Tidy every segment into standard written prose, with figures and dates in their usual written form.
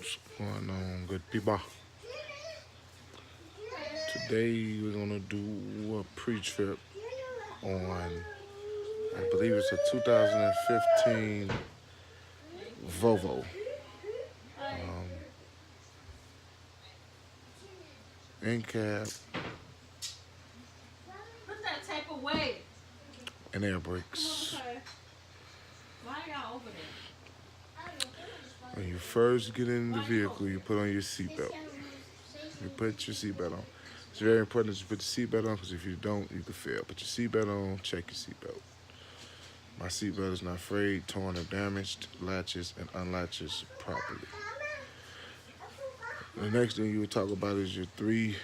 What's going on, good people? Today we're gonna do a pre-trip on, I believe it's a 2015 Volvo. In cab Put that tape away. and air brakes. Okay. Why y'all over there? When you first get in the vehicle, you put on your seatbelt. You put your seatbelt on. It's very important that you put your seatbelt on because if you don't, you can fail. Put your seatbelt on, check your seatbelt. My seatbelt is not frayed, torn, or damaged, latches and unlatches properly. The next thing you would talk about is your three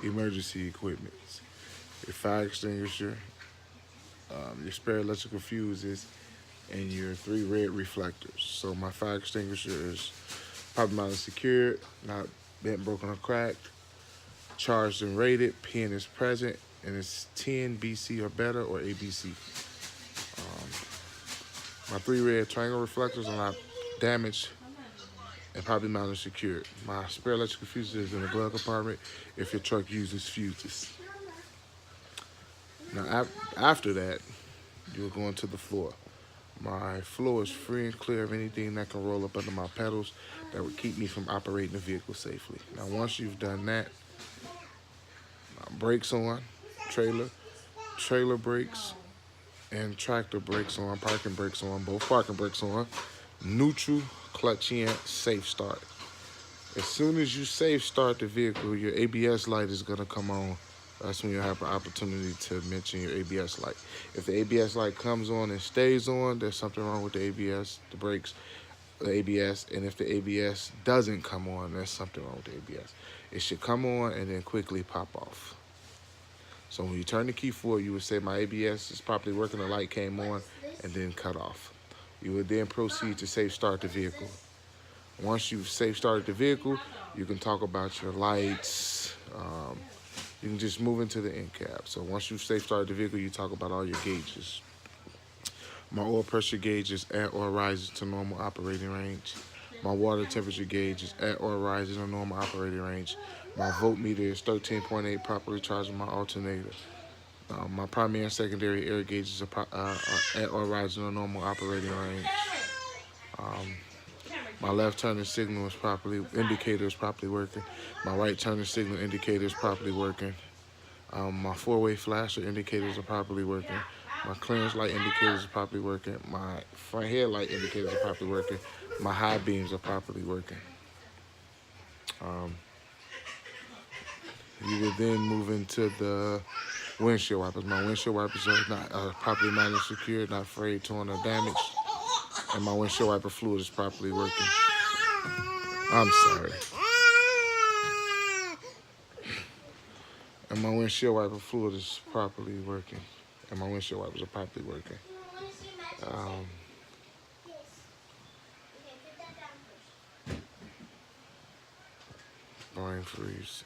emergency equipments. Your fire extinguisher, your spare electrical fuses, and your three red reflectors. So my fire extinguisher is properly mounted and secured, not bent, broken, or cracked, charged and rated, pin is present, and it's 10 BC or better or ABC. My three red triangle reflectors are not damaged and properly mounted and secured. My spare electrical fuses is in the glove compartment if your truck uses fuses. Now, after that, you're going to the floor. My floor is free and clear of anything that can roll up under my pedals that would keep me from operating the vehicle safely. Now, once you've done that, brakes on, trailer brakes, and tractor brakes on, parking brakes on, both parking brakes on, neutral, clutch in, safe start. As soon as you safe start the vehicle, your ABS light is gonna come on. That's when you have an opportunity to mention your ABS light. If the ABS light comes on and stays on, there's something wrong with the ABS, the brakes, the ABS. And if the ABS doesn't come on, there's something wrong with the ABS. It should come on and then quickly pop off. So when you turn the key forward, you would say my ABS is properly working, the light came on, and then cut off. You would then proceed to safe start the vehicle. Once you've safe started the vehicle, you can talk about your lights. You can just move into the end cap. So once you've safe started the vehicle, you talk about all your gauges. My oil pressure gauge is at or rises to normal operating range. My water temperature gauge is at or rises to normal operating range. My voltmeter is 13.8, properly charging my alternator. My primary and secondary air gauges are at or rising to normal operating range. My left turning signal is indicator is properly working. My right turning signal indicator is properly working. My four-way flasher indicators are properly working. My clearance light indicators are properly working. My front headlight indicators are properly working. My high beams are properly working. You would then move into the windshield wipers. My windshield wipers are not properly mounted and secured, not frayed, torn, or damaged. And my windshield wiper fluid is properly working. I'm sorry. And my windshield wiper fluid is properly working. And my windshield wipers are properly working. Brain freeze.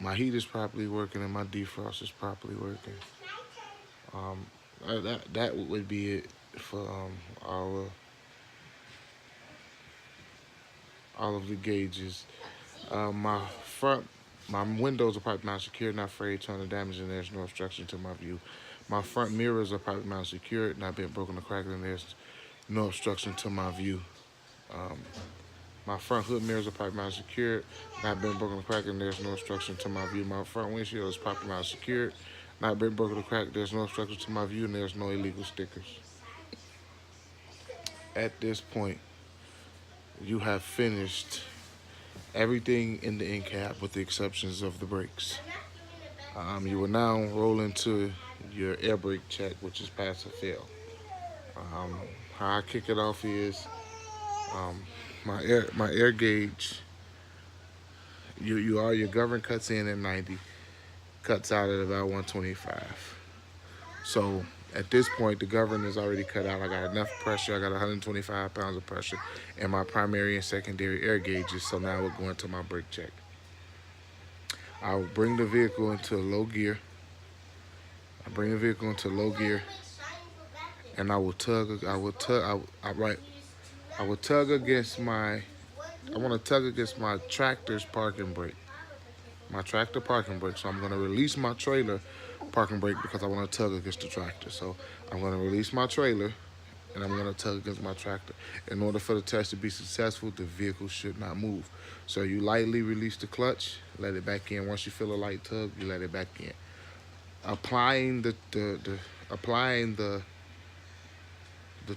My heat is properly working and my defrost is properly working. That would be it for all of the gauges. My windows are properly mounted secured, not frayed, torn, or damaged, and there's no obstruction to my view. My front mirrors are properly mounted secured, not been broken or cracked, and there's no obstruction to my view. My front hood mirrors are properly mounted secured, not been broken or cracked, and there's no obstruction to my view. My front windshield is properly mounted secured, not been broken or cracked, there's no obstruction to my view, and there's no illegal stickers. At this point, you have finished everything in the end cap with the exceptions of the brakes. You will now roll into your air brake check, which is pass or fail. How I kick it off is my air gauge. Your governor cuts in at 90, cuts out at about 125. So at this point, the governor is already cut out. I got enough pressure. I got 125 pounds of pressure in my primary and secondary air gauges. So now we're going to my brake check. I'll bring the vehicle into low gear. and I will tug. I will tug. I will tug against my. I want to tug against my tractor's parking brake. My tractor parking brake. So I'm going to release my trailer parking brake because I want to tug against the tractor. So I'm going to release my trailer and I'm going to tug against my tractor. In order for the test to be successful, the vehicle should not move. So you lightly release the clutch, let it back in. Once you feel a light tug, you let it back in. Applying applying the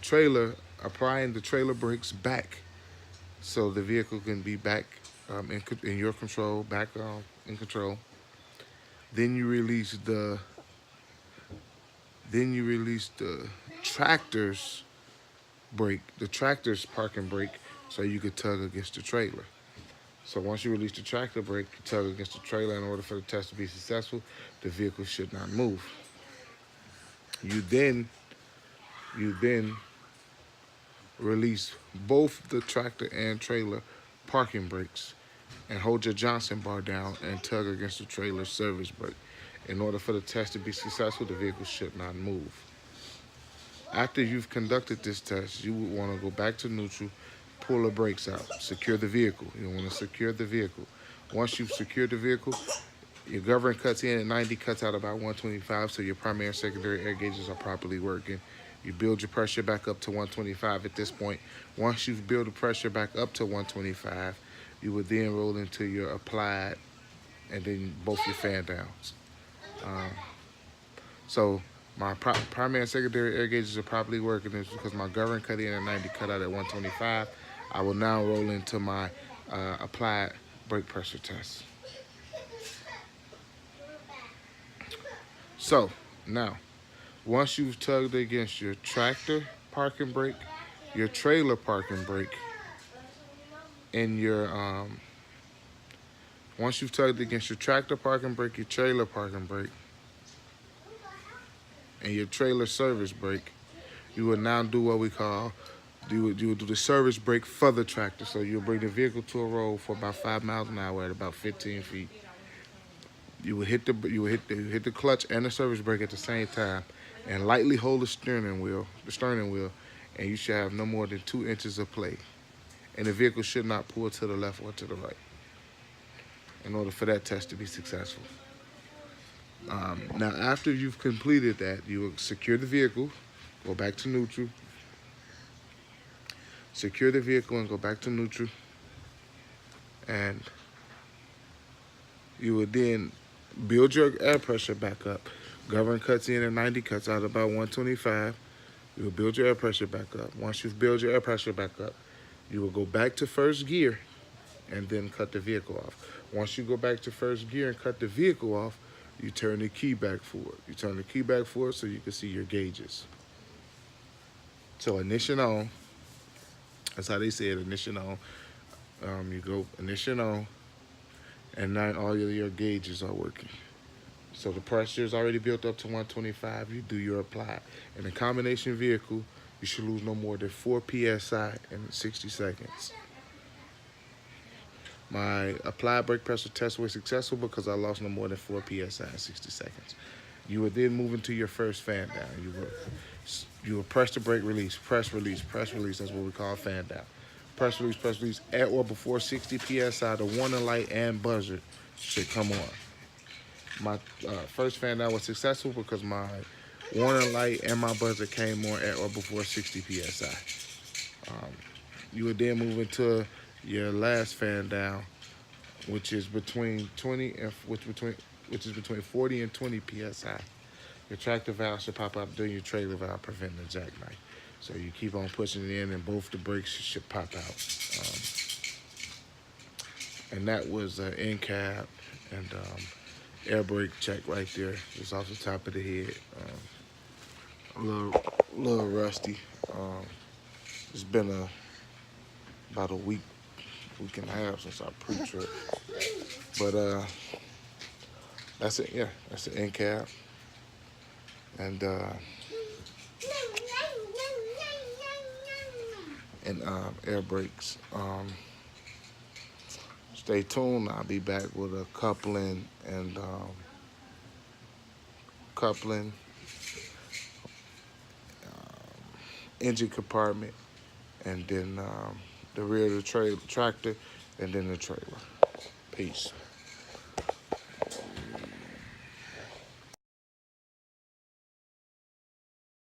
trailer applying the trailer brakes back so the vehicle can be back in your control, back in control. Then you release the tractor's brake, the tractor's parking brake, so you could tug against the trailer. So once you release the tractor brake, you tug against the trailer. In order for the test to be successful, the vehicle should not move. You then release both the tractor and trailer parking brakes and hold your Johnson bar down and tug against the trailer's service brake. In order for the test to be successful, the vehicle should not move. After you've conducted this test, you would want to go back to neutral, pull the brakes out, secure the vehicle. You want to secure the vehicle. Once you've secured the vehicle, your governor cuts in at 90, cuts out about 125, so your primary and secondary air gauges are properly working. You build your pressure back up to 125 at this point. Once you've built the pressure back up to 125, you would then roll into your applied and then both your fan downs. So my primary and secondary air gauges are properly working. It's because my governor cut in at 90, cut out at 125. I will now roll into my applied brake pressure test. So now, once you've tugged against your tractor parking brake, your trailer parking brake, and once you've tugged against your tractor parking brake, your trailer parking brake, and your trailer service brake, you will now do what we call, you will do the service brake for the tractor. So you'll bring the vehicle to a roll for about 5 miles an hour at about 15 feet. You will hit the clutch and the service brake at the same time, and lightly hold the steering wheel, and you should have no more than 2 inches of play. And the vehicle should not pull to the left or to the right in order for that test to be successful. Now, after you've completed that, you will secure the vehicle, go back to neutral, secure the vehicle and go back to neutral, and you will then build your air pressure back up. Governor cuts in at 90, cuts out about 125. You will build your air pressure back up. Once you've built your air pressure back up, you will go back to first gear and then cut the vehicle off. Once you go back to first gear and cut the vehicle off, you turn the key back forward. You turn the key back forward so you can see your gauges. So ignition on. That's how they say it, ignition on. You go ignition on, and now all of your gauges are working. So the pressure is already built up to 125. You do your apply. In a combination vehicle, you should lose no more than 4 psi in 60 seconds. My applied brake pressure test was successful because I lost no more than 4 psi in 60 seconds. You would then move into your first fan down. You will press the brake release, press release, press release. That's what we call fan down. Press release at or before 60 psi. The warning light and buzzer should come on. My first fan down was successful because my warning light and my buzzer came on at or before 60 psi. You would then move into your last fan down, which is between 40 and 20 psi. Your tractor valve should pop up during your trailer valve, preventing the jackknife. So you keep on pushing it in, and both the brakes should pop out. And that was an in cab and air brake check right there, just off the top of the head. A little rusty. It's been about a week and a half since I pre-trip. But that's it. Yeah, that's the end cap. And air brakes. Stay tuned. I'll be back with a coupling and engine compartment, and then the rear of the tractor, and then the trailer. Peace.